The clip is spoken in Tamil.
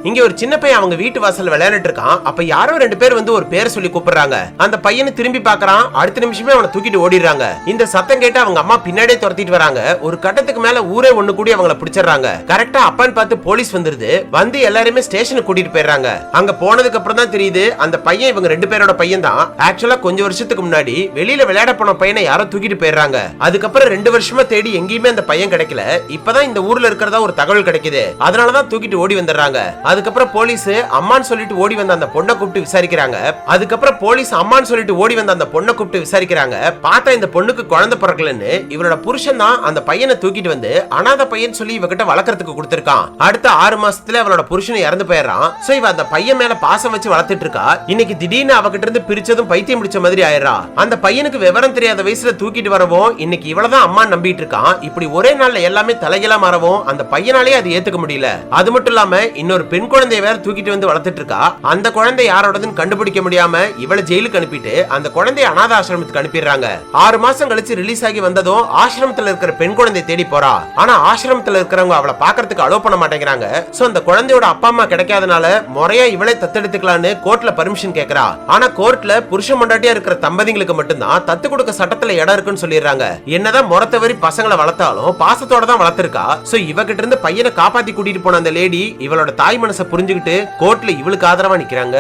இங்க ஒரு சின்ன பையன் அவங்க வீட்டு வாசல்ல விளையாடிட்டு இருக்கான். அப்ப யாரோ 2 பேர் வந்து ஒரு பேரை சொல்லி கூப்பிடுறாங்க. அந்த பையனை திரும்பி பாக்குறான். அடுத்த நிமிஷமே அவனை தூக்கிட்டு ஓடிடுறாங்க. இந்த சத்தம் கேட்டு அவங்க அம்மா பின்னாடியே துரத்திட்டு வராங்க. ஒரு கட்டத்துக்கு மேல ஊரே ஒண்ணு கூடி அவங்கள பிடிச்சிடறாங்க. கரெக்டா அப்பான்னு பார்த்து போலீஸ் வந்துருது. வந்து எல்லாருமே ஸ்டேஷனுக்கு கூட்டிட்டு போயிடுறாங்க. அங்க போனதுக்கு அப்புறம் தான் தெரியுது அந்த பையன் இவங்க 2 பேரோட பையன் தான். ஆக்சுவலா கொஞ்சம் வருஷத்துக்கு முன்னாடி வெளியில விளையாட போன பையனை யாரோ தூக்கிட்டு போயிடுறாங்க. அதுக்கப்புறம் 2 வருஷமா தேடி எங்கேயுமே அந்த பையன் கிடைக்கல. இப்பதான் இந்த ஊர்ல இருக்கிறதா ஒரு தகவல் கிடைக்குது. அதனாலதான் தூக்கிட்டு ஓடி வந்துடுறாங்க. அதுக்கப்புறம் போலீஸ் அம்மான்னு சொல்லிட்டு ஓடி வந்த அந்த பொண்ணை கூப்பிட்டு விசாரிக்கிறாங்க. அதுக்கப்புறம் போலீஸ் அம்மான்னு சொல்லிட்டு ஓடி வந்த அந்த பொண்ணை கூப்பிட்டு விசாரிக்கிறாங்க. பார்த்தா இந்த பொண்ணுக்கு குழந்தை பிறக்கலன்னு இவரோட புருஷன் தான் அந்த பையனை தூக்கிட்டு வந்து அனாதை பையன் சொல்லி இவகிட்ட வளர்க்கறதுக்கு கொடுத்திருக்கான். அடுத்த 6 மாசத்துல அவளோட புருஷன் இறந்து போயிடுறான். சோ இவ அந்த பையன் மேல பாசம் வச்சு வளர்த்துட்டு இருக்கா. இன்னைக்கு திடீர்னு அவகிட்ட இருந்து பிரிச்சதும் பைத்தியம் பிடிச்ச மாதிரி ஆயிரா. அந்த பையனுக்கு விவரம் தெரியாத வயசுல தூக்கிட்டு வரவும் இன்னைக்கு இவளதான் அம்மா நம்பிட்டு இருக்கான். இப்படி ஒரே நாள்ல எல்லாமே தலைகீழா மாறவும் அந்த பையனாலேயே அது ஏத்துக்க முடியல. அது மட்டும் இல்லாம இன்னொரு பெண் குழந்தைய வேற தூக்கிட்டு வந்து வளர்த்துட்டு இருக்கா. அந்த குழந்தை யாரோடதுன்னு கண்டுபிடிக்க முடியாம இவளை ஜெயிலுக்கு அனுப்பிட்டு அந்த குழந்தைய அனாதை ஆசிரமத்துக்கு அனுப்பிடுறாங்க. 6 மாசம் கழிச்சு ரிலீஸ் ஆகி வந்ததும் ஆசிரமத்துல இருக்கிற பெண் குழந்தை தேடி போறா. ஆனா ஆசிரமத்துல இருக்கிறவங்க அவளை பாக்குறதுக்கு அலோ பண்ண மாட்டேங்கிறாங்க. சோ அந்த குழந்தையோட அப்பா அம்மா கிடைக்காதனால முறையா இவளை தத்தெடுத்துக்கலான்னு கோர்ட்ல பர்மிஷன் கேக்குறா. ஆனா கோர்ட்ல புருஷன் பொண்டாட்டியா இருக்கிற தம்பதிங்களுக்கு மட்டும்தான் தத்து கொடுக்க சட்டத்துல இடம் இருக்குன்னு சொல்லிடுறாங்க. என்னதான் முறத்தவரி பசங்களை வளர்த்தாலும் பாசத்தோட தான் வளர்த்திருக்கா. சோ இவகிட்ட இருந்து பையனை காப்பாத்தி கூட்டிட்டு போன அந்த லேடி இவளோட தாய் மனசை புரிஞ்சுக்கிட்டு கோர்ட்ல இவளுக்கு ஆதரவா நிக்கிறாங்க.